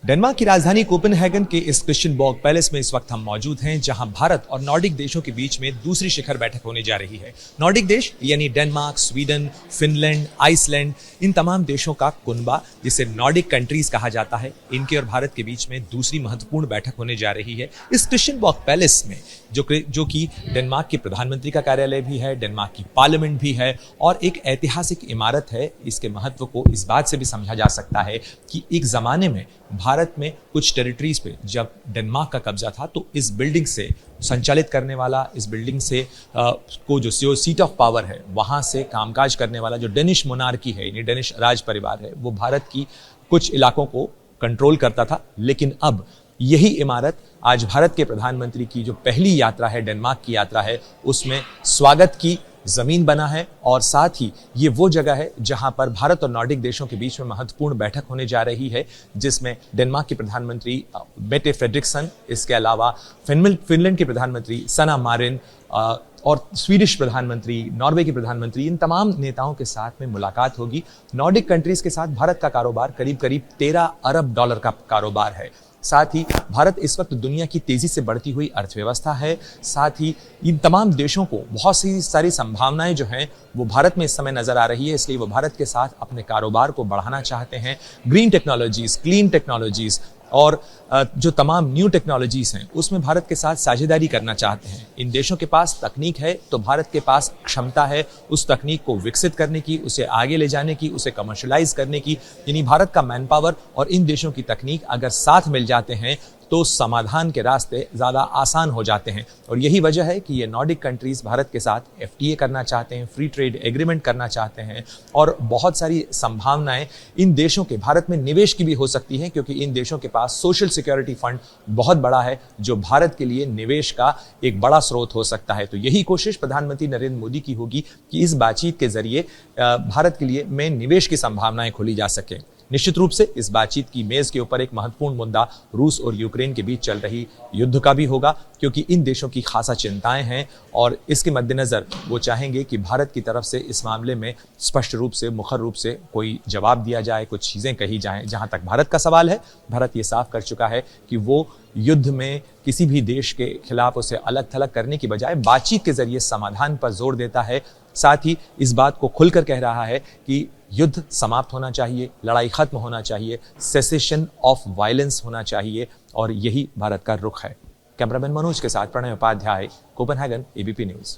Denmark की राजधानी Copenhagen के इस क्रिस्टियनबॉर्ग पैलेस में इस वक्त हम मौजूद हैं, जहां भारत और नॉर्डिक देशों के बीच में दूसरी शिखर बैठक होने जा रही है। नॉर्डिक देश यानी डेनमार्क, स्वीडन, फिनलैंड, आइसलैंड, इन तमाम देशों का कुनबा, जिसे नॉर्डिक कंट्रीज कहा जाता है, इनके और भारत के बीच में दूसरी महत्वपूर्ण बैठक होने जा रही है इस क्रिस्टियनबॉर्ग पैलेस में, जो कि डेनमार्क के प्रधानमंत्री का कार्यालय भी है, डेनमार्क की पार्लियामेंट भी है और एक ऐतिहासिक इमारत है। इसके महत्व को इस बात से भी समझा जा सकता है कि एक जमाने में भारत में कुछ टेरिटरीज पे जब डेनमार्क का कब्जा था, तो इस बिल्डिंग से संचालित करने वाला, इस बिल्डिंग से को जो सीट ऑफ पावर है, वहाँ से कामकाज करने वाला जो डेनिश मोनार्की है, यानी डेनिश राज परिवार है, वो भारत की कुछ इलाकों को कंट्रोल करता था। लेकिन अब यही इमारत आज भारत के प्रधानमंत्री की जो पहली यात्रा है, डेनमार्क की यात्रा है, उसमें स्वागत की जमीन बना है और साथ ही ये वो जगह है जहां पर भारत और नॉर्डिक देशों के बीच में महत्वपूर्ण बैठक होने जा रही है, जिसमें डेनमार्क के प्रधानमंत्री मेटे फ्रेडरिक्सन, इसके अलावा फिनलैंड के प्रधानमंत्री सना मारिन और स्वीडिश प्रधानमंत्री, नॉर्वे के प्रधानमंत्री, इन तमाम नेताओं के साथ में मुलाकात होगी। नॉर्डिक कंट्रीज के साथ भारत का कारोबार करीब करीब 13 अरब डॉलर का कारोबार है। साथ ही भारत इस वक्त दुनिया की तेजी से बढ़ती हुई अर्थव्यवस्था है। साथ ही इन तमाम देशों को बहुत सी सारी संभावनाएं जो हैं वो भारत में इस समय नजर आ रही है, इसलिए वो भारत के साथ अपने कारोबार को बढ़ाना चाहते हैं। ग्रीन टेक्नोलॉजीज, क्लीन टेक्नोलॉजीज और जो तमाम न्यू टेक्नोलॉजीज हैं उसमें भारत के साथ साझेदारी करना चाहते हैं। इन देशों के पास तकनीक है तो भारत के पास क्षमता है उस तकनीक को विकसित करने की, उसे आगे ले जाने की, उसे कमर्शलाइज करने की। यानी भारत का मैन पावर और इन देशों की तकनीक अगर साथ मिल जाते हैं तो समाधान के रास्ते ज़्यादा आसान हो जाते हैं। और यही वजह है कि ये नॉर्डिक कंट्रीज़ भारत के साथ FTA करना चाहते हैं, फ्री ट्रेड एग्रीमेंट करना चाहते हैं और बहुत सारी संभावनाएं इन देशों के भारत में निवेश की भी हो सकती हैं, क्योंकि इन देशों के पास सोशल सिक्योरिटी फंड बहुत बड़ा है जो भारत के लिए निवेश का एक बड़ा स्रोत हो सकता है। तो यही कोशिश प्रधानमंत्री नरेंद्र मोदी की होगी कि इस बातचीत के जरिए भारत के लिए में निवेश की संभावनाएं खोली जा सकें। निश्चित रूप से इस बातचीत की मेज के ऊपर एक महत्वपूर्ण मुद्दा रूस और यूक्रेन के बीच चल रही युद्ध का भी होगा, क्योंकि इन देशों की खासा चिंताएं हैं और इसके मद्देनजर वो चाहेंगे कि भारत की तरफ से इस मामले में स्पष्ट रूप से, मुखर रूप से कोई जवाब दिया जाए, कुछ चीज़ें कही जाएं। जहां तक भारत का सवाल है, भारत ये साफ कर चुका है कि वो युद्ध में किसी भी देश के खिलाफ उसे अलग थलग करने की बजाय बातचीत के जरिए समाधान पर जोर देता है। साथ ही इस बात को खुलकर कह रहा है कि युद्ध समाप्त होना चाहिए, लड़ाई खत्म होना चाहिए, सेसेशन ऑफ वायलेंस होना चाहिए और यही भारत का रुख है। कैमरामैन मनोज के साथ Pranay Upadhyay, Copenhagen, ABP news.